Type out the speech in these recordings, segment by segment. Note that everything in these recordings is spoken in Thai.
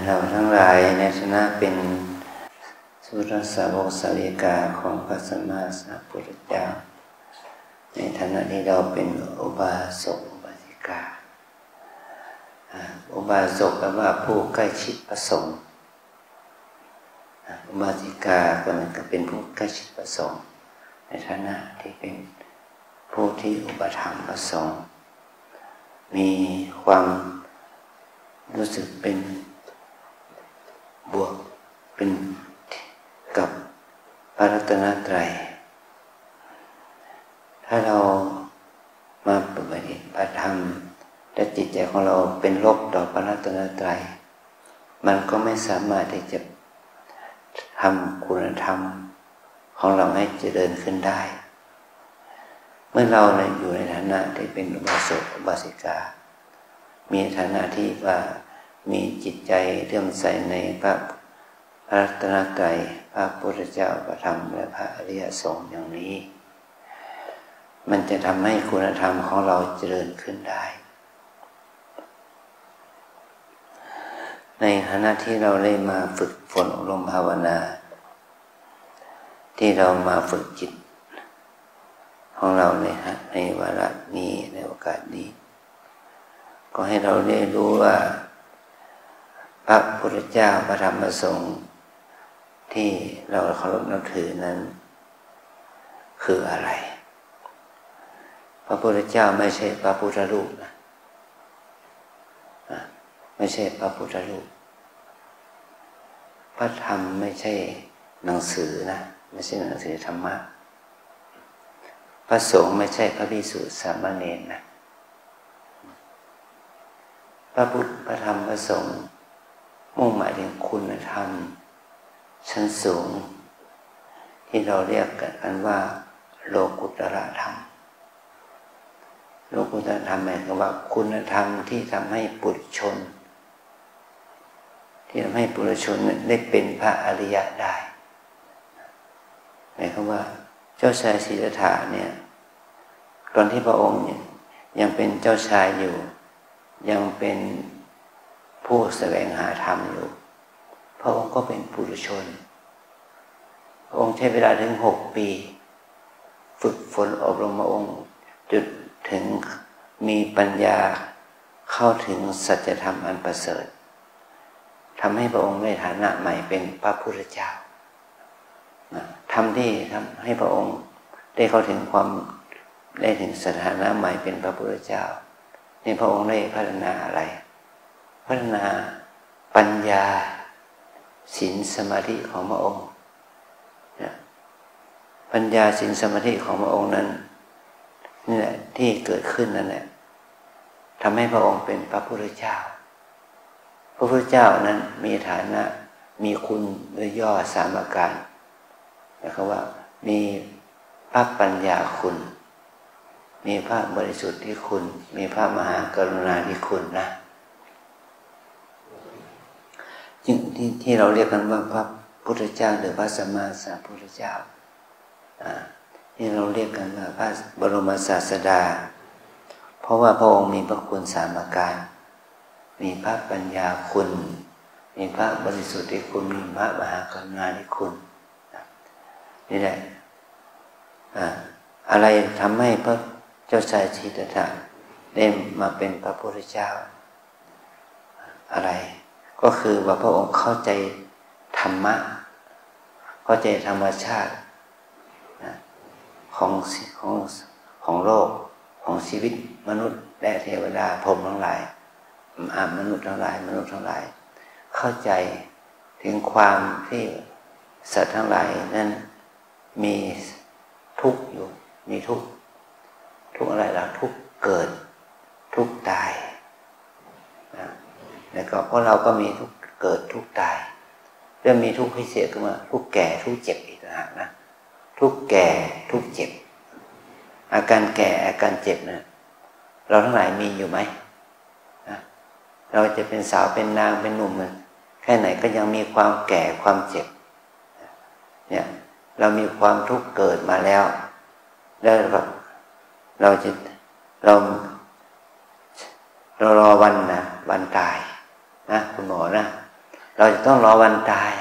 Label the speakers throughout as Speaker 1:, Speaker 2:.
Speaker 1: เราทั้งหลายในฐานะเป็นสุรสาวกสาวิกาของพระสัมมาสัมพุทธเจ้าในฐานะที่เราเป็นอุบาสกอุบาสิกาอุบาสกแปลว่าผู้ใกล้ชิดพระสงฆ์อุบาสิกาก็เป็นผู้ใกล้ชิดพระสงฆ์ในฐานะที่เป็นผู้ที่อุปถัมภ์พระสงฆ์มีความรู้สึกเป็นบวกเป็นกับพระรัตนตรัยถ้าเรามาปฏิบัติธรรมและจิตใจของเราเป็นลบต่อพระรัตนตรัยมันก็ไม่สามารถที่จะทำคุณธรรมของเราให้เจริญขึ้นได้เมื่อเราอยู่ในฐานะที่เป็นอุบาสกอุบาสิกามีฐานะที่ว่ามีจิตใจเลื่อมใสในพระรัตนตรัยพระพุทธเจ้าพระธรรมและพระอริยสงฆ์อย่างนี้มันจะทำให้คุณธรรมของเราเจริญขึ้นได้ในฐานะที่เราได้มาฝึกฝนอบรมภาวนาที่เรามาฝึกจิตของเราในวาระนี้ในโอกาสนี้ก็ให้เราได้รู้ว่าพระพุทธเจ้าพระธรรมพระสงฆ์ที่เราเคารพนับถือนั้นคืออะไรพระพุทธเจ้าไม่ใช่พระพุทธรูปนะไม่ใช่พระพุทธรูปพระธรรมไม่ใช่หนังสือนะไม่ใช่หนังสือธรรมะพระสงฆ์ไม่ใช่พระภิกษุสามเณรนะพระพุทธพระธรรมพระสงฆ์มุ่งหมายถึงคุณธรรมชั้นสูงที่เราเรียกกันว่าโลกุตระธรรมโลกุตระธรรมหมายถึงว่าคุณธรรมที่ทำให้ปุถุชนที่ทำให้ปุถุชนได้เป็นพระอริยะได้หมายความว่าเจ้าชายสิทธัตถะเนี่ยตอนที่พระองค์เนี่ยยังเป็นเจ้าชายอยู่ยังเป็นผู้แสวงหาธรรมอยู่พระองค์ก็เป็นปุถุชนพระองค์ใช้เวลาถึง6 ปีฝึกฝนอบรมพระองค์จุดถึงมีปัญญาเข้าถึงสัจธรรมอันประเสริฐทำให้พระองค์ในฐานะใหม่เป็นพระพุทธเจ้าทำที่ทำให้พระองค์ได้เข้าถึงความได้ถึงสถานะใหม่เป็นพระพุทธเจ้านี่พระองค์ได้พัฒนาอะไรพัฒนาปัญญาศีลสมาธิของพระองค์ปัญญาศีลสมาธิของพระองค์นั้นนี่แหละที่เกิดขึ้นนั่นแหละทำให้พระองค์เป็นพระพุทธเจ้าพระพุทธเจ้านั้นมีฐานะมีคุณโดยย่อ3 ประการนะครับว่ามีพระปัญญาคุณมีพระบริสุทธิ์ที่คุณมีพระมหากรุณาธิคุณนะที่เราเรียกกันว่าพระพุทธเจ้าหรือพระสัมมาสัมพุทธเจ้าที่เราเรียกกันว่าพระบรมศาสดาเพราะว่าพระองค์มีพระคุณ3 ประการมีพระปัญญาคุณมีพระบริสุทธิ์ที่คุณมีพระมหากรุณาธิคุณนี่แหละอะไรทำให้พระเจ้าชายสิทธัตถะได้มาเป็นพระพุทธเจ้าอะไรก็คือว่าพระองค์เข้าใจธรรมะเข้าใจธรรมชาติของโลกของชีวิตมนุษย์และเทวดาพรหมทั้งหลายมนุษย์ทั้งหลายเข้าใจถึงความที่สัตว์ทั้งหลายนั้นมีทุกข์อยู่มีทุกข์อะไรล่ะทุกข์เกิดทุกข์ตายแล้วก็พวกเราก็มีทุกข์เกิดทุกข์ตายเริ่มมีทุกข์พิเศษขึ้นมาทุกข์แก่ทุกข์เจ็บอีกต่างหากนะทุกข์แก่ทุกข์เจ็บอาการแก่อาการเจ็บเนี่ยเราทั้งหลายมีอยู่ไหมเราจะเป็นสาวเป็นนางเป็นหนุ่มแค่ไหนก็ยังมีความแก่ความเจ็บเนี่ยเรามีความทุกข์เกิดมาแล้วเรารอวันตายนะคุณหมอนะ เราจะต้องรอวันตาย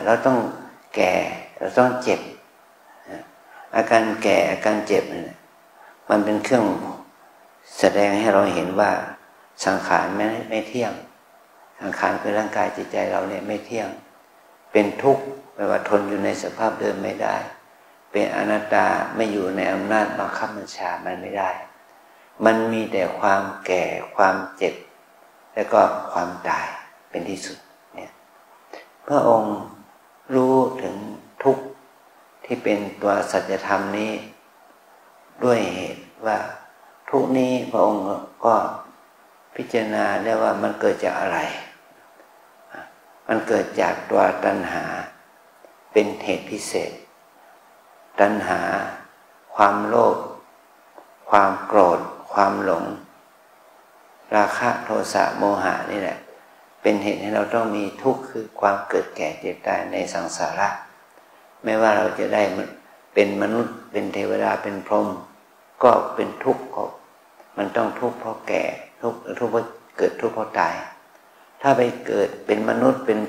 Speaker 1: เราต้องแก่เราต้องเจ็บอาการแก่อาการเจ็บมันเป็นเครื่องแสดงให้เราเห็นว่าสังขารไม่เที่ยงสังขารคือร่างกายจิตใจเราเนี่ยไม่เที่ยงเป็นทุกข์แปลว่าทนอยู่ในสภาพเดิมไม่ได้เป็นอนัตตาไม่อยู่ในอำนาจบังคับบัญชามันไม่ได้มันมีแต่ความแก่ความเจ็บแล้วก็ความตายเป็นที่สุดเนี่ยพระองค์รู้ถึงทุกข์ที่เป็นตัวสัจธรรมนี้ด้วยเหตุว่าทุกข์นี้พระองค์ก็พิจารณาได้ว่ามันเกิดจากอะไรมันเกิดจากตัวตัณหาเป็นเหตุพิเศษตัณหาความโลภความโกรธความหลงราคะโทสะโมหะนี่แหละเป็นเหตุให้เราต้องมีทุกข์คือความเกิดแก่เจ็บตายในสังสาระไม่ว่าเราจะได้เป็นมนุษย์เป็นเทวดาเป็นพรหมก็เป็นทุกข์มันต้องทุกข์เพราะแก่ทุกข์เพราะเกิดทุกข์เพราะตายถ้าไปเกิดเป็นมนุษย์เป็น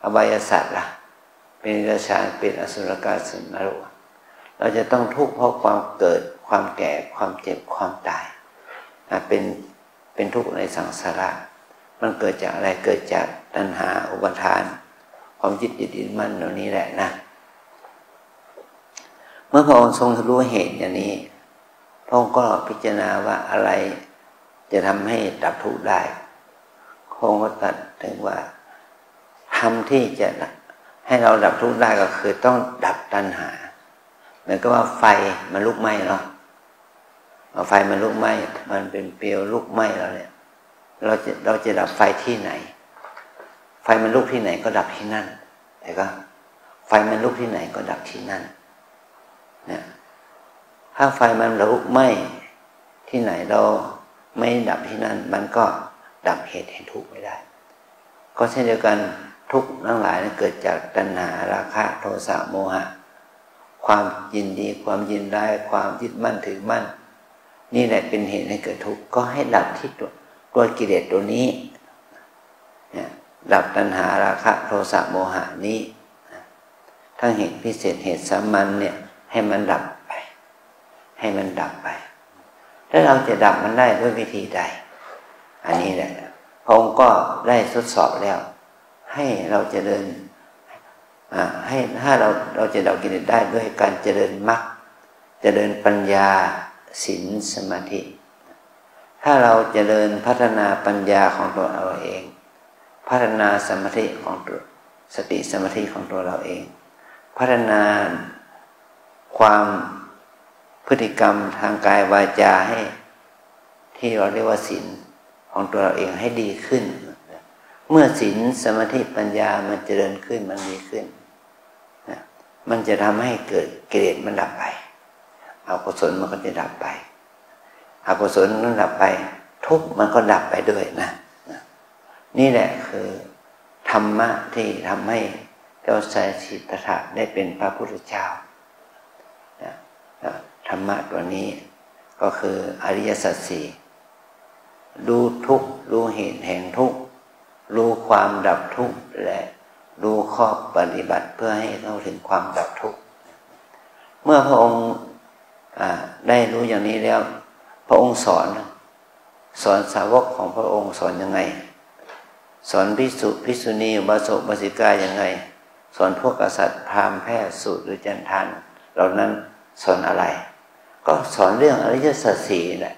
Speaker 1: อบายสัตว์ล่ะเป็นเดรัจฉานเป็นอสุรกายสัตว์นรกเราจะต้องทุกข์เพราะความเกิดความแก่ความเจ็บความตายเป็นทุกข์ในสังสาระมันเกิดจากอะไรเกิดจากตัณหาอุปาทานความยึดมั่นเหล่านี้แหละนะเมื่อพระองค์ทรงรู้เหตุอย่างนี้พระองค์ก็พิจารณาว่าอะไรจะทำให้ดับทุกข์ได้พระองค์ก็ตรัสถึงว่าทำที่จะให้เราดับทุกข์ได้ก็คือต้องดับตัณหาเหมือนกับว่าไฟมันลุกไหม้เนาะไฟมันลุกไหม้มันเป็นเปลวลุกไหม้แล้วเนี่ยเราจะดับไฟที่ไหนไฟมันลุกที่ไหนก็ดับที่นั่นแต่ก็ไฟมันลุกที่ไหนก็ดับที่นั่นเนี่ยถ้าไฟมันลุกไหม้ที่ไหนเราไม่ดับที่นั่นมันก็ดับเหตุแห่งทุกข์ไม่ได้ก็เช่นเดียวกันทุกข์ทั้งหลายนั้นเกิดจากตัณหาราคะโทสะโมหะความยินดีความยินร้ายความยึดมั่นถือมั่นนี่แหละเป็นเหตุให้เกิดทุกข์ก็ให้ดับที่ตัวกิเลสตัวนี้เนี่ยดับตัณหาราคะโทสะโมหะนี้ทั้งเหตุพิเศษเหตุสามัญเนี่ยให้มันดับไปให้มันดับไปแล้วเราจะดับมันได้ด้วยวิธีใดอันนี้แหละพระองค์ก็ได้ทดสอบแล้วให้เราเจริญให้ถ้าเราจะดับกิเลสได้ด้วยการเจริญมรรคเจริญปัญญาศีลสมาธิถ้าเราเจริญพัฒนาปัญญาของตัวเราเองพัฒนาสมาธิของตัวสติสมาธิของตัวเราเองพัฒนาความพฤติกรรมทางกายวาจาให้ที่เราเรียกว่าศีลของตัวเราเองให้ดีขึ้นเมื่อศีลสมาธิปัญญามันเจริญขึ้นมันดีขึ้นมันจะทำให้เกิดกิเลสมันดับไปอกุศลมันก็จะดับไปอกุศลมันดับไปทุกข์มันก็ดับไปด้วยนะนี่แหละคือธรรมะที่ทำให้เจ้าชายสิทธัตถะได้เป็นพระพุทธเจ้าธรรมะตัวนี้ก็คืออริยสัจสี่รู้ทุกข์รู้เหตุแห่งทุกข์รู้ความดับทุกข์และรู้ข้อปฏิบัติเพื่อให้เข้าถึงความดับทุกข์เมื่อพระองค์ได้รู้อย่างนี้แล้วพระองค์สอนสาวกของพระองค์สอนยังไงสอนภิกษุภิกษุณีอุบาสกอุบาสิกายังไงสอนพวกกษัตริย์พราหมณ์แพทย์สูตรหรือจันทานเหล่านั้นสอนอะไรก็สอนเรื่องอริยสัจสี่แหละ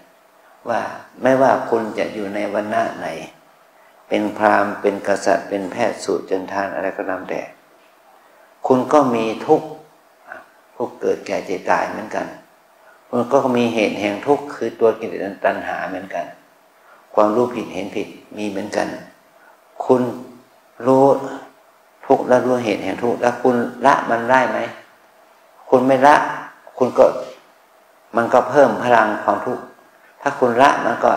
Speaker 1: ว่าไม่ว่าคุณจะอยู่ในวรรณะไหนเป็นพราหมณ์เป็นกษัตริย์เป็นแพทย์สูตรจันทานอะไรก็ตามแต่คุณก็มีทุกข์เกิดแก่เจ็บตายเหมือนกันคุณก็มีเหตุแห่งทุกข์คือตัวกิเลสตัณหาเหมือนกันความรู้ผิดเห็นผิดมีเหมือนกันคุณรู้ทุกข์และรู้เหตุแห่งทุกข์แล้วคุณละมันได้ไหมคุณไม่ละมันก็เพิ่มพลังของทุกข์ถ้าคุณละมันก็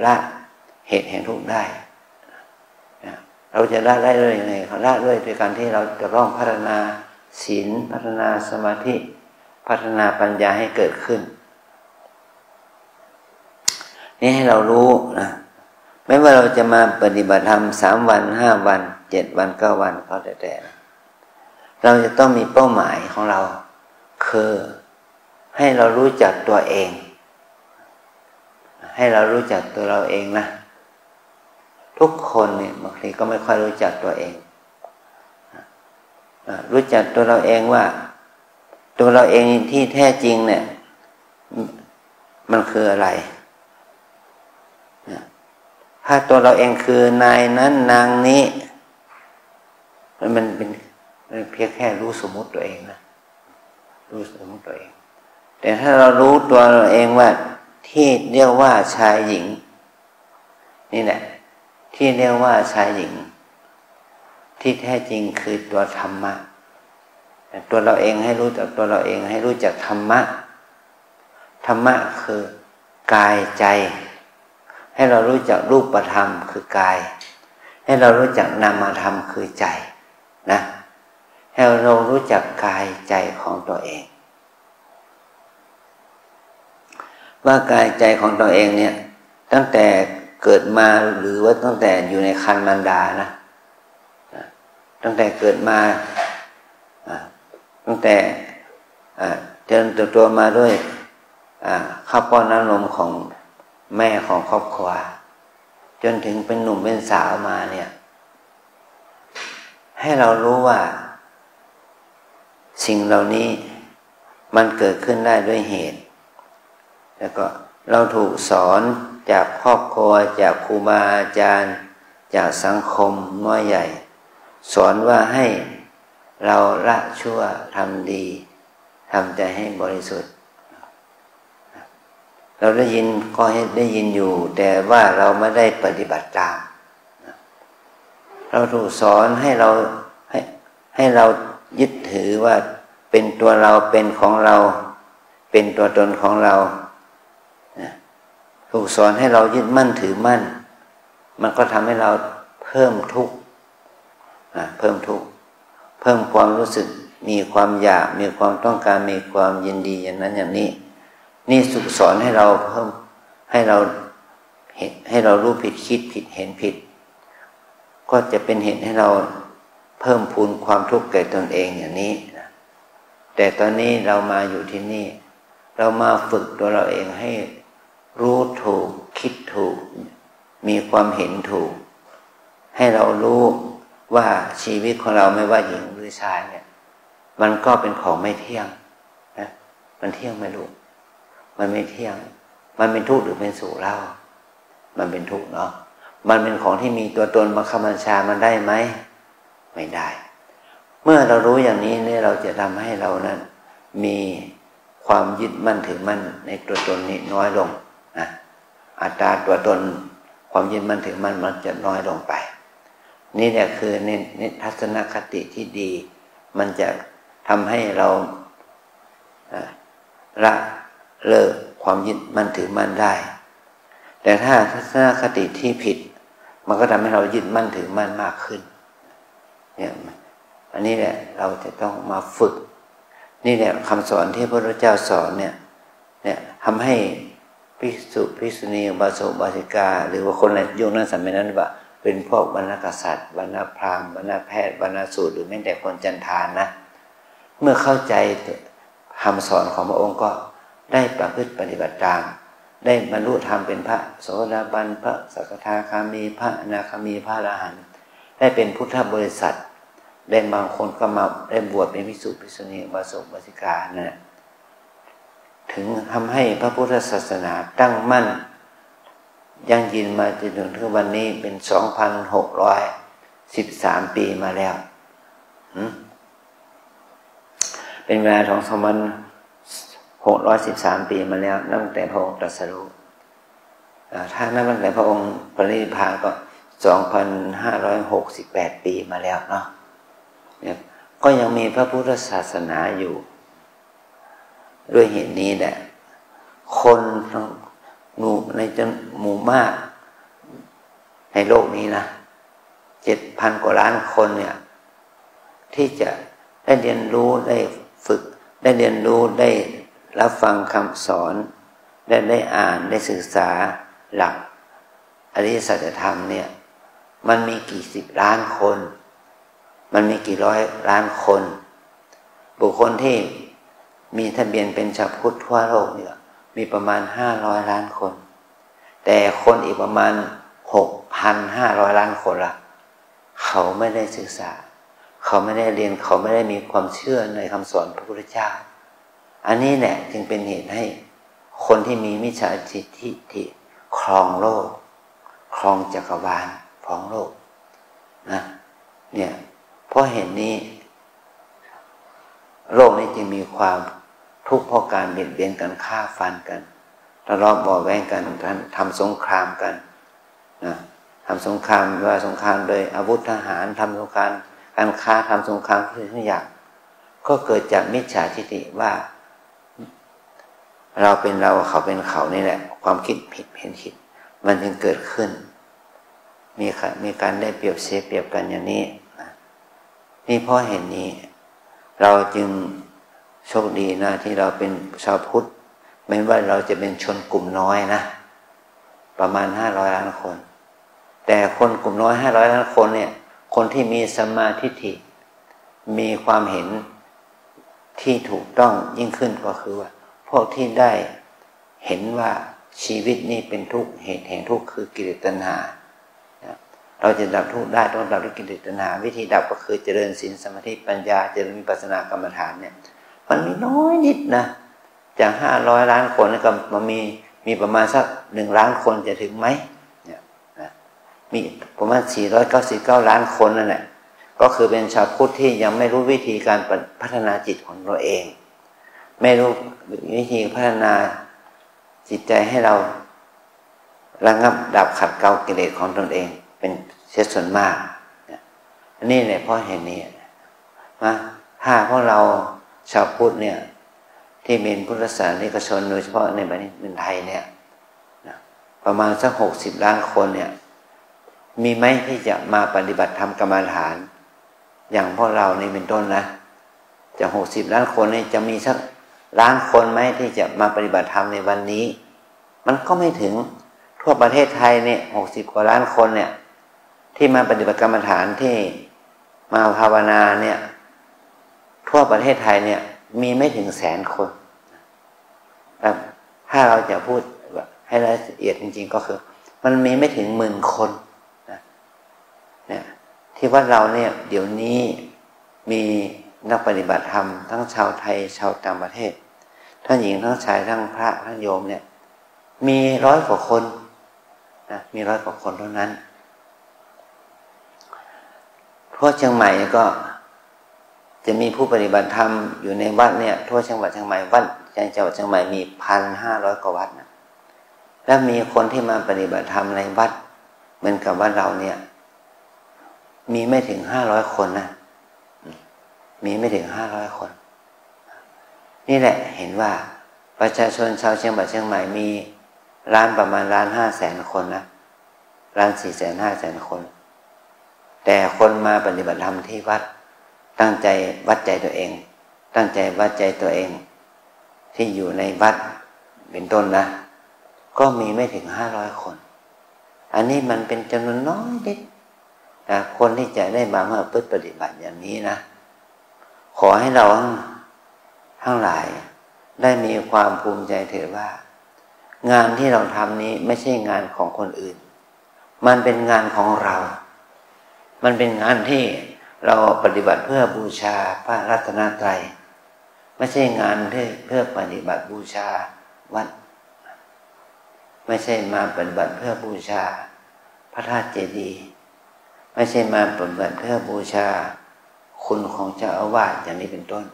Speaker 1: ละเหตุแห่งทุกข์ได้เราจะละได้ด้วยยังไงละด้วยการที่เราจะต้องพัฒนาศีลพัฒนาสมาธิพัฒนาปัญญาให้เกิดขึ้นนี่ให้เรารู้นะ ไม่ว่าเราจะมาปฏิบัติธรรม3 วัน5 วัน7 วัน9 วันก็แต่เราจะต้องมีเป้าหมายของเราคือให้เรารู้จักตัวเองให้เรารู้จักตัวเราเองนะทุกคนเนี่ยบางทีก็ไม่ค่อยรู้จักตัวเองรู้จักตัวเราเองว่าตัวเราเองที่แท้จริงเนี่ยมันคืออะไรถ้าตัวเราเองคือนายนั้นนางนี้มันเป็นเพียงแค่รู้สมมุติตัวเองนะรู้สมมุติตัวเองแต่ถ้าเรารู้ตัวเราเองว่าที่เรียกว่าชายหญิงนี่แหละที่เรียกว่าชายหญิงที่แท้จริงคือตัวธรรมะตัวเราเองให้รู้จักตัวเราเองให้รู้จักธรรมะธรรมะคือกายใจให้เรารู้จักรูปธรรมคือกายให้เรารู้จักนามธรรมคือใจนะให้เรารู้จักกายใจของตัวเองว่ากายใจของตัวเองเนี่ยตั้งแต่เกิดมาหรือว่าตั้งแต่อยู่ในครรภ์มารดานะตั้งแต่เกิดมาตั้งแต่เจริญเติบโตมาด้วยข้าวป้อนน้ำนมของแม่ของครอบครัวจนถึงเป็นหนุ่มเป็นสาวมาเนี่ยให้เรารู้ว่าสิ่งเหล่านี้มันเกิดขึ้นได้ด้วยเหตุแล้วก็เราถูกสอนจากครอบครัวจากครูบาอาจารย์จากสังคมน้อยใหญ่สอนว่าให้เราละชั่วทำดีทำใจให้บริสุทธิ์เราได้ยินก็ได้ยินอยู่แต่ว่าเราไม่ได้ปฏิบัติตามเราถูกสอนให้เรายึดถือว่าเป็นตัวเราเป็นของเราเป็นตัวตนของเราถูกสอนให้เรายึดมั่นถือมั่นมันก็ทำให้เราเพิ่มทุกข์เพิ่มทุกข์เพิ่มความรู้สึกมีความอยากมีความต้องการมีความยินดีอย่างนั้นอย่างนี้นี่สุขสอนให้เราเพิ่มให้เรารู้ผิดคิดผิดเห็นผิดก็จะเป็นเหตุให้เราเพิ่มพูนความทุกข์แก่ตนเองอย่างนี้แต่ตอนนี้เรามาอยู่ที่นี่เรามาฝึกตัวเราเองให้รู้ถูกคิดถูกมีความเห็นถูกให้เรารู้ว่าชีวิตของเราไม่ว่าหญิงหรือชายเนี่ยมันก็เป็นของไม่เที่ยงนะมันเที่ยงไหมลูกมันไม่เที่ยงมันเป็นทุกข์หรือเป็นสุขเล่ามันเป็นทุกข์เนาะมันเป็นของที่มีตัวตนบังคับบัญชามันได้ไหมไม่ได้เมื่อเรารู้อย่างนี้เนี่ยเราจะทำให้เรานั้นมีความยึดมั่นถือมั่นในตัวตนนี้น้อยลงนะอัตราตัวตนความยึดมั่นถือมั่นมันจะน้อยลงไปนี่แหละคือในทัศนคติที่ดีมันจะทำให้เราละเลิกความยึดมั่นถือมั่นได้แต่ถ้าทัศนคติที่ผิดมันก็ทำให้เรายึดมั่นถือมั่นมากขึ้นเนี่ยอันนี้แหละเราจะต้องมาฝึกนี่แหละคำสอนที่พระพุทธเจ้าสอนเนี่ยทำให้ภิกษุภิกษุณีอุบาสกอุบาสิกาหรือว่าคนในยุคนั้นสมัยนั้นว่าเป็นพวกวรรณกษัตริย์วรรณพราหมณ์วรรณแพทย์วรรณสูตรหรือแม้แต่คนจันทานนะเมื่อเข้าใจคำสอนของพระองค์ก็ได้ประพฤติปฏิบัติตามได้บรรลุธรรมเป็นพระโสดาบันพระสกทาคามีพระอนาคามีพระอรหันต์ได้เป็นพุทธบริษัทได้บางคนก็มาได้บวชเป็นภิกษุภิกษุณีอุบาสกอุบาสิกานะถึงทำให้พระพุทธศาสนาตั้งมั่นยั่งยืนมาจนถึงวันนี้เป็น 2,613 ปีมาแล้วเป็นเวลาของ2,613 ปีมาแล้วตั้งแต่พระองค์ตรัสรู้ถ้านับตั้งแต่พระองค์ปรินิพพานก็ 2,568 ปีมาแล้วเนาะก็ยังมีพระพุทธศาสนาอยู่ด้วยเหตุนี้แหละคนในหมู่มากในโลกนี้นะ 7,000 กว่าล้านคนเนี่ยที่จะได้เรียนรู้ได้ฝึกได้เรียนรู้ได้รับฟังคำสอนได้อ่านได้ศึกษาหลัก อริยสัจธรรมเนี่ยมันมีกี่สิบล้านคนมันมีกี่ร้อยล้านคนบุคคลที่มีทะเบียนเป็นชาวพุทธทั่วโลกเนี่ยมีประมาณ500 ล้านคนแต่คนอีกประมาณ6,500 ล้านคนล่ะเขาไม่ได้ศึกษาเขาไม่ได้เรียนเขาไม่ได้มีความเชื่อในคำสอนพระพุทธเจ้าอันนี้แหละจึงเป็นเหตุให้คนที่มีมิจฉาทิฏฐิครองโลกครองจักรวาลครองโลกนะเนี่ยเพราะเหตุนี้โลกนี้จึงมีความทุกข์เพราะการเบียดเบียนกันฆ่าฟันกันทะเลาะเบาะแว้งกันทำสงครามกันนะทำสงครามว่าสงครามโดยอาวุธทหารทำสงครามการค้าทำสงครามทุกอย่างก็เกิดจากมิจฉาทิฏฐิว่าเราเป็นเราเขาเป็นเขานี่แหละความคิดผิดเห็นผิดมันจึงเกิดขึ้นมีการได้เปรียบเสียเปรียบกันอย่างนี้นี่เพราะเห็นนี้เราจึงโชคดีนะที่เราเป็นชาวพุทธแม้ว่าเราจะเป็นชนกลุ่มน้อยนะประมาณ500 ล้านคนแต่คนกลุ่มน้อย500 ล้านคนเนี่ยคนที่มีสัมมาทิฏฐิมีความเห็นที่ถูกต้องยิ่งขึ้นก็คือว่าพวกที่ได้เห็นว่าชีวิตนี้เป็นทุกข์เหตุแห่งทุกข์คือกิเลสตัณหาเราจะดับทุกข์ได้ต้องดับด้วยกิเลสตัณหาวิธีดับก็คือเจริญศีลสมาธิปัญญาเจริญวิปัสสนากรรมฐานเนี่ยมันมีน้อยนิดนะจาก500 ล้านคนก็มันมีประมาณสัก1 ล้านคนจะถึงไหมเนี่ยนะมีประมาณ499 ล้านคนนั่นแหละก็คือเป็นชาวพุทธที่ยังไม่รู้วิธีการพัฒนาจิตของตัวเองไม่รู้วิธีพัฒนาจิตใจให้เราระงับดับขัดเกลากิเลสของตนเองเป็นเสียส่วนมากอันนี้เนี่ยเพราะเห็นนี้นะถ้าพวกเราชาวพุทธเนี่ยที่เป็นพุทธศาสนิกชนโดยเฉพาะในประเทศไทยเนี่ยประมาณสัก60 ล้านคนเนี่ยมีไหมที่จะมาปฏิบัติธรรมกรรมฐานอย่างพวกเรานี่เป็นต้นนะจาก60 ล้านคนนี่จะมีสักล้านคนไหมที่จะมาปฏิบัติธรรมในวันนี้มันก็ไม่ถึงทั่วประเทศไทยเนี่ย60 กว่าล้านคนเนี่ยที่มาปฏิบัติกรรมฐานที่มาภาวนาเนี่ยทั่วประเทศไทยเนี่ยมีไม่ถึง100,000 คนถ้าเราจะพูดให้ละเอียดจริงๆก็คือมันมีไม่ถึง10,000 คนนะเนี่ยที่วัดเราเนี่ยเดี๋ยวนี้มีนักปฏิบัติธรรมทั้งชาวไทยชาวต่างประเทศทั้งหญิงทั้งชายทั้งพระทั้งโยมเนี่ยมี100 กว่าคนนะมี100 กว่าคนเท่านั้นทั่วเชียงใหม่ก็จะมีผู้ปฏิบัติธรรมอยู่ในวัดเนี่ยทั่วจังหวัดเชียงใหม่วัดในจังหวัดเชียงใหม่มี 1,500 กว่าวัดนะแล้วมีคนที่มาปฏิบัติธรรมในวัดเหมือนกับวัดเราเนี่ยมีไม่ถึง500 คนนะมีไม่ถึง500 คนนี่แหละเห็นว่าประชาชนชาวเชียงใหม่เชียงใหม่มีประมาณ1,500,000 คนนะ1,450,000 คนแต่คนมาปฏิบัติธรรมที่วัดตั้งใจวัดใจตัวเองตั้งใจวัดใจตัวเองที่อยู่ในวัดเป็นต้นนะก็มีไม่ถึง500 คนอันนี้มันเป็นจำนวนน้อยนิดนะคนที่จะได้มาปฏิบัติอย่างนี้นะขอให้เราทั้งหลายได้มีความภูมิใจเถิดว่างานที่เราทำนี้ไม่ใช่งานของคนอื่นมันเป็นงานของเรามันเป็นงานที่เราปฏิบัติเพื่อบูชาพระรัตนตรัยไม่ใช่งานที่เพื่อปฏิบัติบูชาวัดไม่ใช่มาปฏิบัติเพื่อบูชาพระธาตุเจดีย์ไม่ใช่มาปฏิบัติเพื่อบูชาคุณของเจ้าอาวาสอย่างนี้เป็นต้น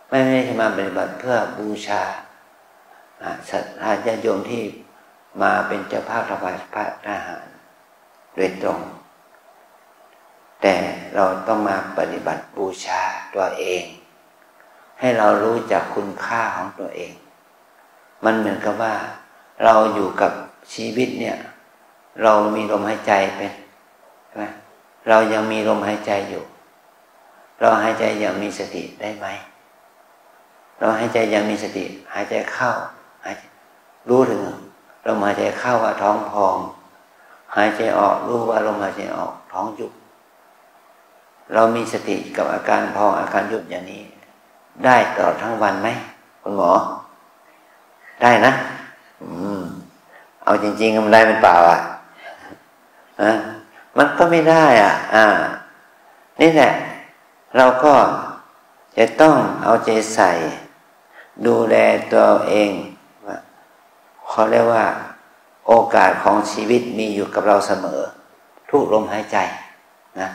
Speaker 1: ไม่ใช่มาปฏิบัติเพื่อบูชาศรัทธาญาติโยมที่มาเป็นเจ้าภาพถวายพระทหารโดยตรงแต่เราต้องมาปฏิบัติบูชาตัวเองให้เรารู้จักคุณค่าของตัวเองมันเหมือนกับว่าเราอยู่กับชีวิตเนี่ยเรามีลมหายใจเป็นใช่ไหมเรายังมีลมหายใจอยู่เราหายใจอย่างมีสติได้ไหมเราหายใจอย่างมีสติหายใจเข้ารู้ถึงลมหายใจเข้าว่าท้องพอง หายใจออกรู้ว่าลมหายใจออกท้องยุบเรามีสติกับอาการพองอาการยุบอย่างนี้ได้ตลอดทั้งวันไหมคุณหมอได้นะเอาจริงๆมันได้เป็นเปล่ามันก็ไม่ได้นี่แหละเราก็จะต้องเอาใจใส่ดูแลตัวเองเขาเรียกว่าโอกาสของชีวิตมีอยู่กับเราเสมอทุกลมหายใจนะ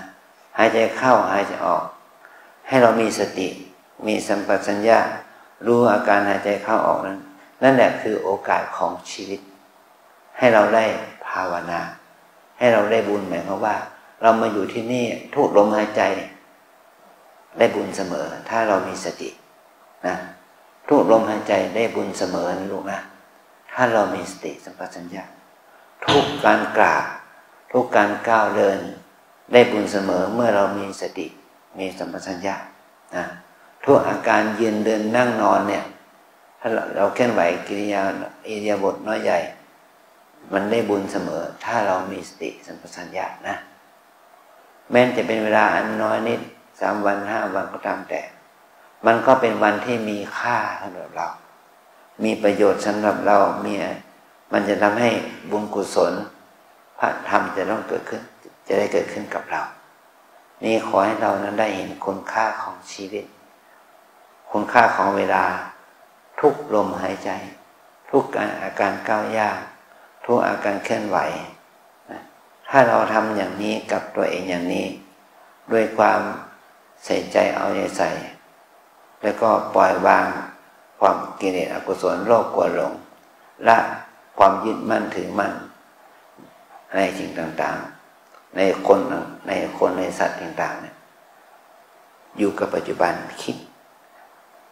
Speaker 1: หายใจเข้าหายใจออกให้เรามีสติมีสัมปชัญญะรู้อาการหายใจเข้าออกนั้นนั่นแหละคือโอกาสของชีวิตให้เราได้ภาวนาให้เราได้บุญหมายความว่าเรามาอยู่ที่นี่ทุกลมหายใจได้บุญเสมอถ้าเรามีสตินะทุกลมหายใจได้บุญเสมอนะลูกนะถ้าเรามีสติสัมปชัญญะทุกการกราบทุกการก้าวเดินได้บุญเสมอเมื่อเรามีสติมีสัมปชัญญะนะทุกอาการยืนเดินนั่งนอนเนี่ยถ้าเราเคลื่อนไหวกิริยาอิริยาบถน้อยใหญ่มันได้บุญเสมอถ้าเรามีสติสัมปชัญญะนะแม้จะเป็นเวลาอันน้อยนิด3 วัน5 วันก็ตามแต่มันก็เป็นวันที่มีค่าสำหรับเรามีประโยชน์สำหรับเรามันจะทำให้บุญกุศลพระธรรมจะต้องเกิดขึ้นจะได้เกิดขึ้นกับเรานี่ขอให้เรานั้นได้เห็นคุณค่าของชีวิตคุณค่าของเวลาทุกลมหายใจทุกอาการก้าวย่างทุกอาการเคลื่อนไหวถ้าเราทำอย่างนี้กับตัวเองอย่างนี้ด้วยความใส่ใจเอาใจใส่แล้วก็ปล่อยวางความกิเลสอกุศลโลภโกรธหลงละความยึดมั่นถือมั่นในสิ่งต่างๆในคนในสัตว์ต่างๆเนี่ยอยู่กับปัจจุบันคิด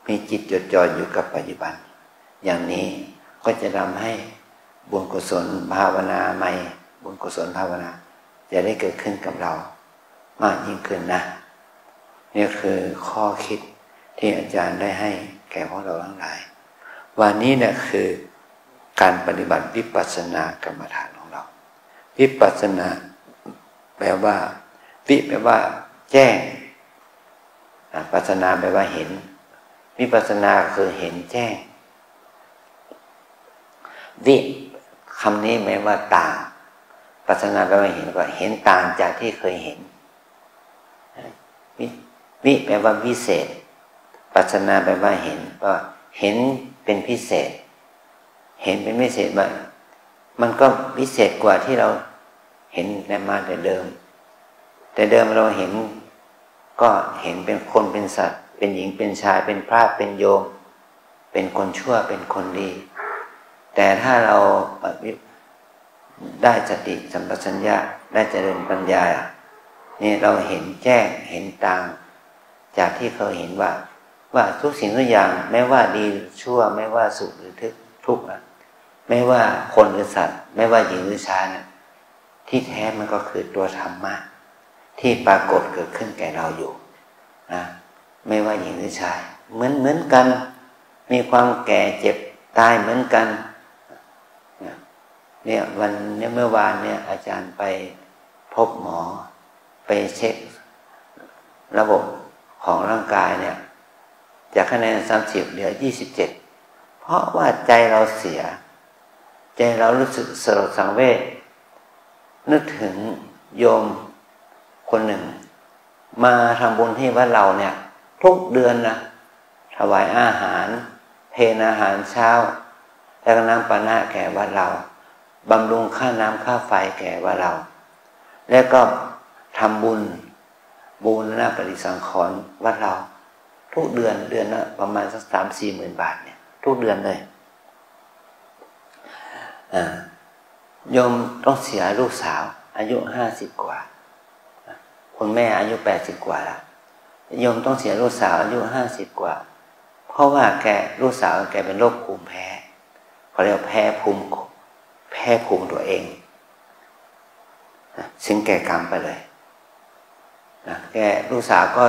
Speaker 1: มีจิตจดจ่ออยู่กับปัจจุบันอย่างนี้ก็จะทำให้บุญกุศลภาวนาใหม่บุญกุศลภาวนาจะได้เกิดขึ้นกับเรามากยิ่งขึ้นนะนี่คือข้อคิดที่อาจารย์ได้ให้แก่พวกเราทั้งหลายวันนี้เนี่ยคือการปฏิบัติวิปัสสนากรรมฐานของเราวิปัสสนาแปลว่าวิแปลว่าแจ้งปัสสนาแปลว่าเห็นวิปัสสนาคือเห็นแจ้งวิคำนี้หมายว่าต่างปัสสนาแปลว่าเห็นก็เห็นต่างจากที่เคยเห็นวิแปลว่าวิเศษปัสสนาแปลว่าเห็นก็เห็นเป็นพิเศษเห็นเป็นพิเศษมันก็พิเศษกว่าที่เราเห็นมาแต่เดิมเราเห็นก็เห็นเป็นคนเป็นสัตว์เป็นหญิงเป็นชายเป็นพระเป็นโยมเป็นคนชั่วเป็นคนดีแต่ถ้าเราได้สติสัมปชัญญะได้เจริญปัญญานี่เราเห็นแจ้งเห็นต่างจากที่เคยเห็นว่าทุกสิ่งทุกอย่างไม่ว่าดีหรือชั่วไม่ว่าสุขหรือทุกข์ไม่ว่าคนหรือสัตว์ไม่ว่าหญิงหรือชายนะที่แท้มันก็คือตัวธรรมะที่ปรากฏเกิดขึ้นแก่เราอยู่นะไม่ว่าหญิงหรือชายเหมือนกันมีความแก่เจ็บตายเหมือนกันเนี่ยเมื่อวานเนี่ยอาจารย์ไปพบหมอไปเช็คระบบของร่างกายเนี่ยจากคะแนน30เหลือ27เพราะว่าใจเราเสียใจเรารู้สึกสลดสังเวชนึกถึงโยมคนหนึ่งมาทำบุญที่วัดเราเนี่ยทุกเดือนนะถวายอาหารเพลอาหารเช้าแล้วก็น้ำปานะแก่วัดเราบำรุงค่าน้ำค่าไฟแก่วัดเราแล้วก็ทำบุญบูรณะปฏิสังขรณ์วัดเราทุกเดือนละประมาณสัก3-4 หมื่นบาทเนี่ยทุกเดือนเลยโยมต้องเสียลูกสาวอายุ50 กว่าคุณแม่อายุ80 กว่าแล้วโยมต้องเสียลูกสาวอายุ50 กว่าเพราะว่าลูกสาวแกเป็นโรคภูมิแพ้เขาเรียกแพ้ภูมิตัวเองซึ่งแกกรรมไปเลยแกลูกสาวก็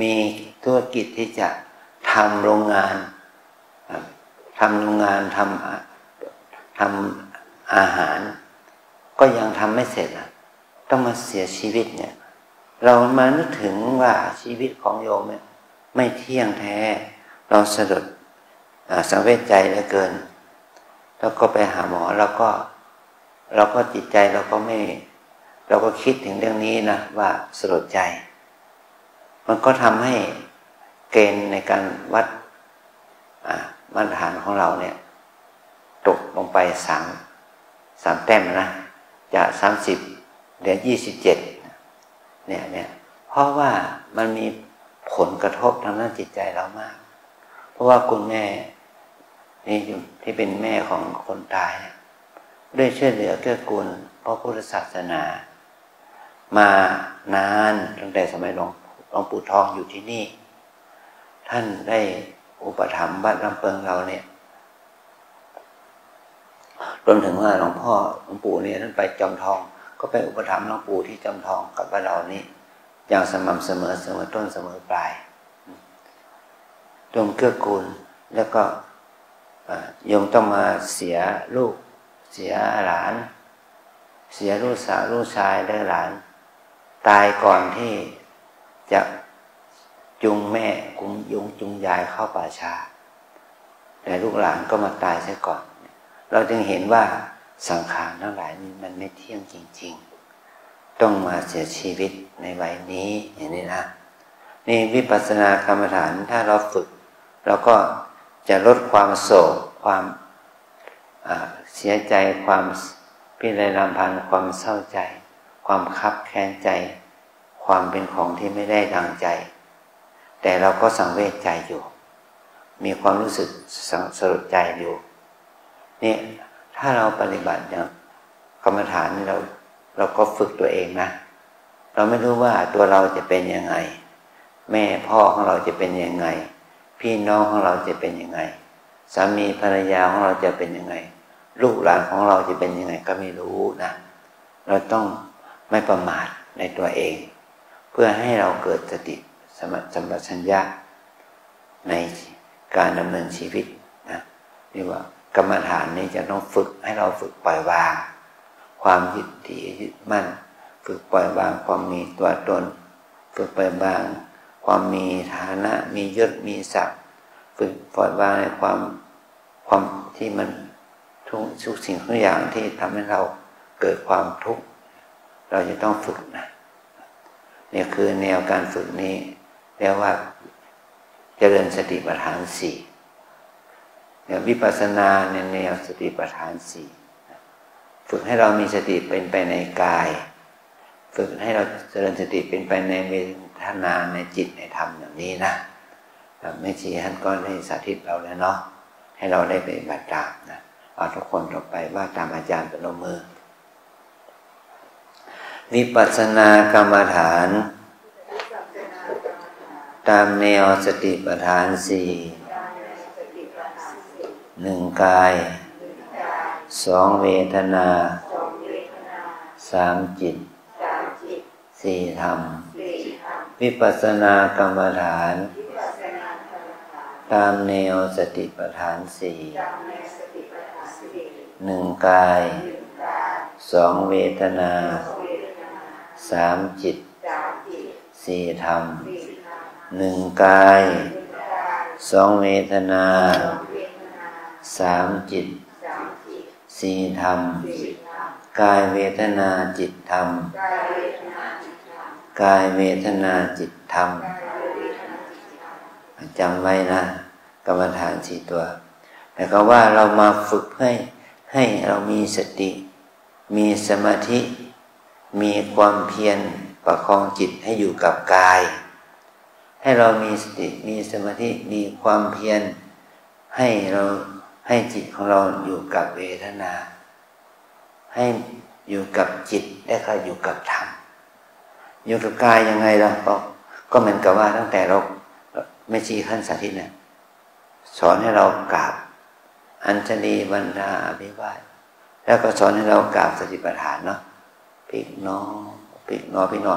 Speaker 1: มีธุรกิจที่จะทำโรงงานทำอาหาร ก็ยังทำไม่เสร็จต้องมาเสียชีวิตเนี่ยเรามานึกถึงว่าชีวิตของโยมเนี่ยไม่เที่ยงแท้เราสะดุดสังเวชใจเหลือเกินแล้วก็ไปหาหมอเราก็จิตใจเราก็คิดถึงเรื่องนี้นะว่าสลดใจมันก็ทำให้เกณฑ์ในการวัดมาตรฐานของเราเนี่ยตกลงไป3 แต้มนะจาก30เหลือ27เนี่ยเพราะว่ามันมีผลกระทบทางด้านจิตใจเรามากเพราะว่าคุณแม่นี่ที่เป็นแม่ของคนตายเนี่ยได้ช่วยเหลือเกื้อกูลพระพุทธศาสนามานานตั้งแต่สมัยหลวงปู่ทองอยู่ที่นี่ท่านได้อุปถัมภ์บ้านลำเปิงเราเนี่ยรวมถึงว่าหลวงปู่เนี่ยท่านไปจอมทองก็ไปอุปถัมภ์หลวงปู่ที่จอมทองกับบ้านเรานี่อย่างสม่ำเสมอต้นเสมอปลายรวมเกื้อกูลแล้วก็โยมต้องมาเสียลูกเสียหลานเสียลูกสาวลูกชายและหลานตายก่อนที่จะจุงแม่จุงยายเข้าป่าช้าแต่ลูกหลานก็มาตายซะก่อนเราจึงเห็นว่าสังขารทั้งหลายมันไม่เที่ยงจริงๆต้องมาเสียชีวิตในวัยนี้อย่างนี้นะนี่วิปัสสนากรรมฐานถ้าเราฝึกเราก็จะลดความโศกความเสียใจความพิไรรำพันความเศร้าใจความคับแค้นใจความเป็นของที่ไม่ได้ดังใจแต่เราก็สังเวชใจอยู่มีความรู้สึกสลดใจอยู่นี่ถ้าเราปฏิบัติอย่างกรรมฐานนี่เราก็ฝึกตัวเองนะเราไม่รู้ว่าตัวเราจะเป็นยังไงแม่พ่อของเราจะเป็นยังไงพี่น้องของเราจะเป็นยังไงสามีภรรยาของเราจะเป็นยังไงลูกหลานของเราจะเป็นยังไงก็ไม่รู้นะเราต้องไม่ประมาทในตัวเองเพื่อให้เราเกิดสติสัมปชัญญะในการดำเนินชีวิตนะนี่ว่ากรรมฐานนี้จะต้องฝึกให้เราฝึกปล่อยวางความยึดถือยึดมั่นฝึกปล่อยวางความมีตัวตนฝึกปล่อยวางความมีฐานะมียศมีศักดิ์ฝึกปล่อยวางในความที่มันทุกสิ่งทุกอย่างที่ทำให้เราเกิดความทุกข์เราจะต้องฝึกนะนี่คือแนวการฝึกนี้เรียกว่าเจริญสติปัฏฐาน4เนี่ยวิปัสสนาในแนวสติปัฏฐาน4ฝึกให้เรามีสติเป็นไปในกายฝึกให้เราเจริญสติเป็นไปในเวทนาในจิตในธรรมอย่างนี้นะแม่ชีท่านก็ได้สาธิตเราแล้วเนาะให้เราได้ไปบัตรตามนะเอาทุกคนต่อไปว่าตามอาจารย์เป็นลงมือวิปัสสนากรรมฐานตามแนวสติปัฏฐาน4 1 กาย2 เวทนา3 จิต4 ธรรมวิปัสสนากรรมฐานตามแนวสติปัฏฐาน4 1 กาย2 เวทนา3 จิต4 ธรรม1 กาย2 เวทนา3 จิต4 ธรรมกายเวทนาจิตธรรมกายเวทนาจิตธรรมจำไว้นะกรรมฐาน4 ตัวแต่ก็ว่าเรามาฝึกให้เรามีสติมีสมาธิมีความเพียรประคองจิตให้อยู่กับกายให้เรามีสติมีสมาธิมีความเพียรให้จิตของเราอยู่กับเวทนาให้อยู่กับจิตและก็อยู่กับธรรมอยู่กับกายยังไงล่ะก็เหมือนกับว่าตั้งแต่เราไม่ชี้ขั้นสาธิตเนี่ยสอนให้เรากราบอัญชลีบรรดาอภิวาทแล้วก็สอนให้เรากราบสติปัฏฐานเนาะพลิกน้อพลิกน้อพี่น้อ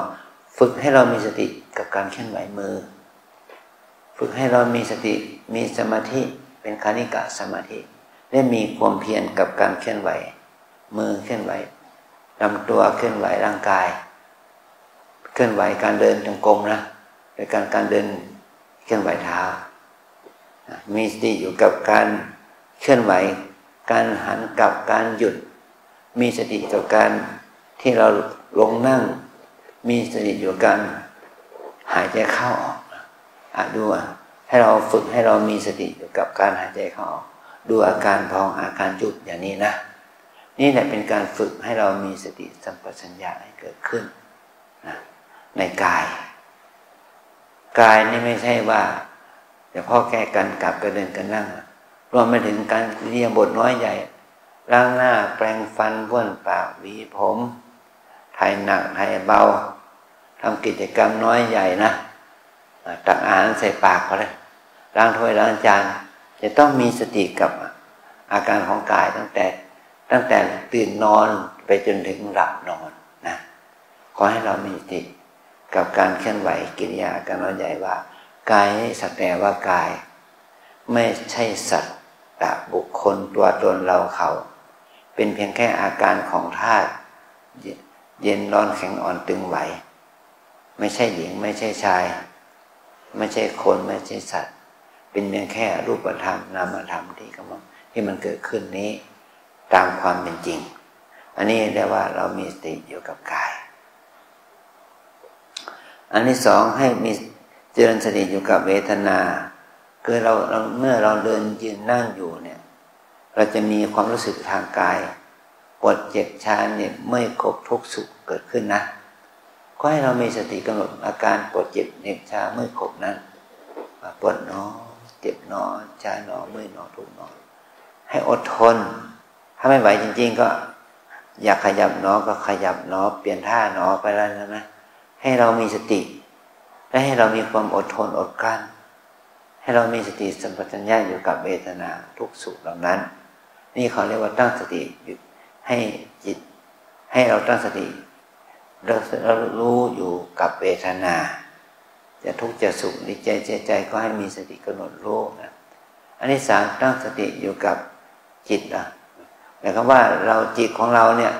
Speaker 1: ฝึกให้เรามีสติกับการเคลื่อนไหวมือฝึกให้เรามีสติมีสมาธิเป็นคณิกะสมาธิและมีความเพียรกับการเคลื่อนไหวมือเคลื่อนไหว ลำตัวเคลื่อนไหวร่างกายเคลื่อนไหวการเดินจงกรมนะโดยการเดินเคลื่อนไหวเท้ามีสติอยู่กับการเคลื่อนไหวการหันกลับการหยุดมีสติกับการที่เราลงนั่งมีสติอยู่การหายใจเข้าออกดูให้เราฝึกให้เรามีสติอยู่กับการหายใจเข้าออกดูอาการพองอาการหยุดอย่างนี้นะนี่แหละเป็นการฝึกให้เรามีสติสัมปชัญญะให้เกิดขึ้นนะในกายนี่ไม่ใช่ว่าเดี๋ยวพ่อแก้กันกลับกันเดินกันนั่งรวมไปถึงการเรียนบทน้อยใหญ่ล้างหน้าแปรงฟันบ้วนปากหวีผมถ่ายหนักถ่ายเบาทำกิจกรรมน้อยใหญ่นะตักอาหารใส่ปากก็ได้ล้างถ้วยล้างจานจะต้องมีสติกับอาการของกายตั้งแต่ตื่นนอนไปจนถึงหลับนอนนะขอให้เรามีสติกับการเคลื่อนไหวกิริยาการน้อยใหญ่ว่ากายสักแต่ว่ากายไม่ใช่สัตว์แต่บุคคลตัวตนเราเขาเป็นเพียงแค่อาการของธาตุเย็นร้อนแข็งอ่อนตึงไหวไม่ใช่หญิงไม่ใช่ชายไม่ใช่คนไม่ใช่สัตว์เป็นเพียงแค่รูปธรรมนามธรรมที่มันเกิดขึ้นนี้ตามความเป็นจริงอันนี้เรียกว่าเรามีสติอยู่กับกายอันที่สองให้มีเจริญสติอยู่กับเวทนาคือเราเมื่อเราเดินยืนนั่งอยู่เนี่ยเราจะมีความรู้สึกทางกายปวดเจ็บชาเนี่ยเมื่อยขบทุกข์สุขเกิดขึ้นนะก็ให้เรามีสติกำหนดอาการปวดเจ็บเหน็บชาเมื่อยขบนั้นปวดหนอเจ็บหนอชาหนอเมื่อยหนอทุกข์หนอให้อดทนถ้าไม่ไหวจริงๆก็อยากขยับหนอก็ขยับหนอเปลี่ยนท่าหนอไปแล้วนะให้เรามีสติและให้เรามีความอดทนอดกลั้นให้เรามีสติสัมปชัญญะอยู่กับเวทนาทุกสุขเหล่านั้นนี่เขาเรียกว่าตั้งสติให้จิตให้เราตั้งสติเรารู้อยู่กับเวทนาจะทุกข์จะสุขดีใจเสียใจก็ให้มีสติกำหนดรู้นะอันที่สามตั้งสติอยู่กับจิตนะหมายความว่าเราจิตของเราเนี่ย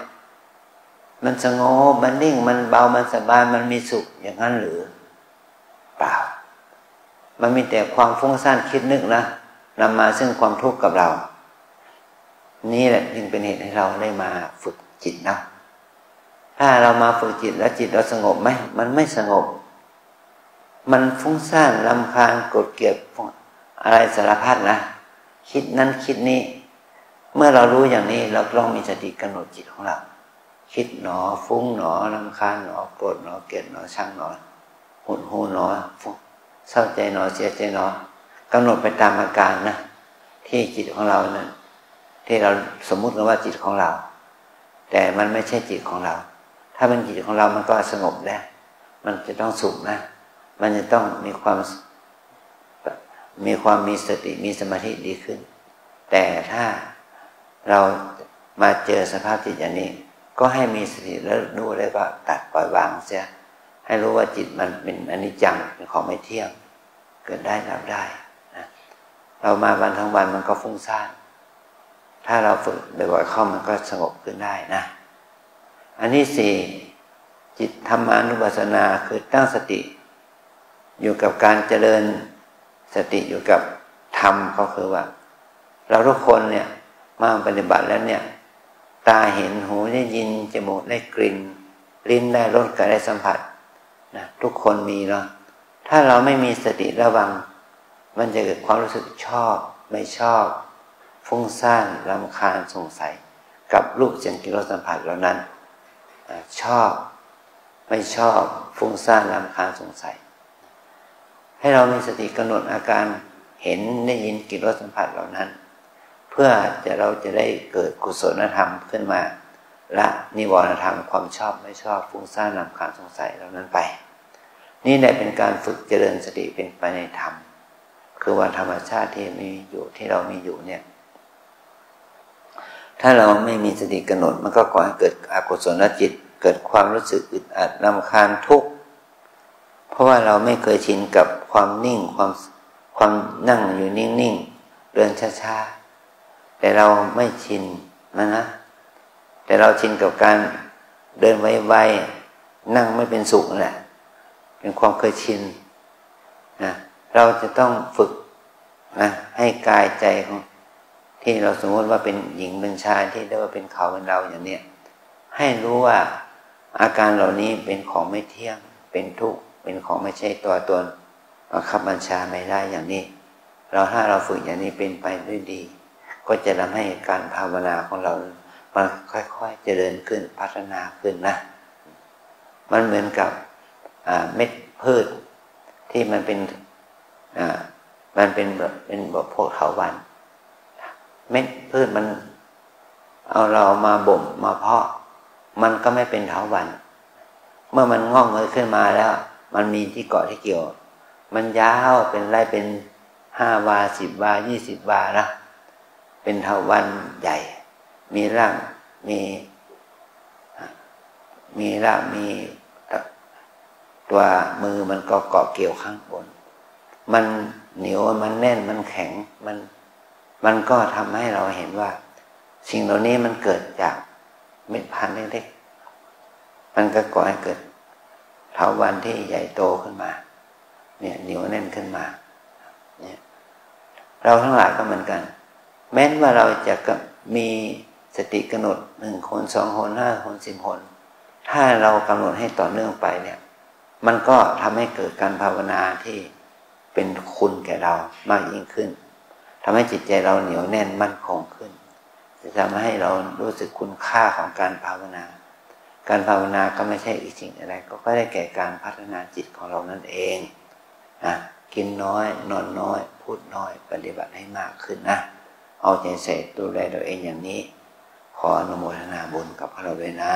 Speaker 1: มันสงบมันนิ่งมันเบามันสบายมันมีสุขอย่างนั้นหรือเปล่ามันมีแต่ความฟุ้งซ่านคิดนึกนะนำมาซึ่งความทุกข์กับเรานี่แหละจึงเป็นเหตุให้เราได้มาฝึกจิตนะถ้าเรามาฝึกจิตแล้วจิตเราสงบไหมมันไม่สงบมันฟุ้งซ่านรำคาญกดเกลียดอะไรสารพัดนะคิดนั้นคิดนี้เมื่อเรารู้อย่างนี้เราต้องมีสติกำหนดจิตของเราคิดหนอฟุ้งหนอรำคาญหนอโกรธหนอเกลียดหนอชังหนอหดหู่หนอเศร้าใจหนอเสียใจหนอกำหนดไปตามอาการนะที่จิตของเรานั้นที่เราสมมุติกันว่าจิตของเราแต่มันไม่ใช่จิตของเราถ้าเป็นจิตของเรามันก็สงบแล้วมันจะต้องสุขนะมันจะต้องมีความมีสติมีสมาธิดีขึ้นแต่ถ้าเรามาเจอสภาพจิตอย่างนี้ก็ให้มีสติแล้วรู้แล้วก็ตัดปล่อยวางเสียให้รู้ว่าจิตมันเป็นอนิจจังเป็นของไม่เที่ยงเกิดได้ดับได้นะเรามาวันทั้งวันมันก็ฟุ้งซ่านถ้าเราฝึกบ่อยๆเข้ามันก็สงบขึ้นได้นะอันที่สี่จิตธรรมานุปัสสนาคือตั้งสติอยู่กับการเจริญสติอยู่กับธรรมก็คือว่าเราทุกคนเนี่ยมาปฏิบัติแล้วเนี่ยตาเห็นหูได้ยินจมูกได้กลิ่นลิ้นได้รสกายได้สัมผัสนะทุกคนมีเนาะถ้าเราไม่มีสติระวังมันจะเกิดความรู้สึกชอบไม่ชอบฟุ้งซ่านรำคาญสงสัยกับรูปเสียงกลิ่นรสสัมผัสเหล่านั้นชอบไม่ชอบฟุ้งซ่านรำคาญสงสัยให้เรามีสติกำหนดอาการเห็นได้ยินกลิ่นรสสัมผัสเหล่านั้นเพื่อเราจะได้เกิดกุศลธรรมขึ้นมาละนิวรณธรรมความชอบไม่ชอบฟุ้งซ่านรำคาญสงสัยเหล่านั้นไปนี่แหละเป็นการฝึกเจริญสติเป็นไปในธรรมคือว่าธรรมชาติที่มีอยู่ที่เรามีอยู่เนี่ยถ้าเราไม่มีสติกำหนดมันก็ก่อให้เกิดอกุศลจิตเกิดความรู้สึกอึดอัดรำคาญทุกข์เพราะว่าเราไม่เคยชินกับความนิ่งความนั่งอยู่นิ่งๆเดินช้าๆแต่เราไม่ชินนะแต่เราชินกับการ เดินไวๆนั่งไม่เป็นสุขนั่นแหละเป็นความเคยชินนะเราจะต้องฝึกนะให้กายใจของที่เราสมมติว่าเป็นหญิงเป็นชายที่เรียกว่าเป็นเขาเป็นเราอย่างเนี้ยให้รู้ว่าอาการเหล่านี้เป็นของไม่เที่ยงเป็นทุกข์เป็นของไม่ใช่ตัวตนบังคับบัญชาไม่ได้อย่างนี้ถ้าเราฝึกอย่างนี้เป็นไปด้วยดีก็จะทำให้การภาวนาของเรามันค่อยๆเจริญขึ้นพัฒนาขึ้นนะมันเหมือนกับเม็ดพืชที่มันเป็นแบบพวกเถาวัลย์เม็ดพืชมันเรามาบ่มมาเพาะมันก็ไม่เป็นเถาวัลย์เมื่อมันงอกเงยขึ้นมาแล้วมันมีที่เกาะที่เกี่ยวมันยาวเป็นไรเป็น5 วา 10 วา 20 วานะเป็นเถาวัลย์ใหญ่มีรากมีรากมีตัวมือมันก็เกาะเกี่ยวข้างบนมันเหนียวมันแน่นมันแข็งมันก็ทำให้เราเห็นว่าสิ่งเหล่านี้มันเกิดจากเม็ดพันธุ์เล็กๆมันก็ก่อให้เกิดเถาวัลย์ที่ใหญ่โตขึ้นมาเนี่ยเหนียวแน่นขึ้นมาเนี่ยเราทั้งหลายก็เหมือนกันแม้ว่าเราจะมีสติกำหนด1 คน 2 คน 5 คน 10 คนถ้าเรากำหนดให้ต่อเนื่องไปเนี่ยมันก็ทำให้เกิดการภาวนาที่เป็นคุณแก่เรามากยิ่งขึ้นทำให้จิตใจเราเหนียวแน่นมั่นคงขึ้นจะทำให้เรารู้สึกคุณค่าของการภาวนาการภาวนาก็ไม่ใช่อีกสิ่งอะไรก็ได้แก่การพัฒนาจิตของเรานั่นเองนะกินน้อยนอนน้อยพูดน้อยปฏิบัติให้มากขึ้นนะเอาใจใส่ดูแลตัวเองอย่างนี้ขออนุโมทนาบุญกับเราด้วยนะ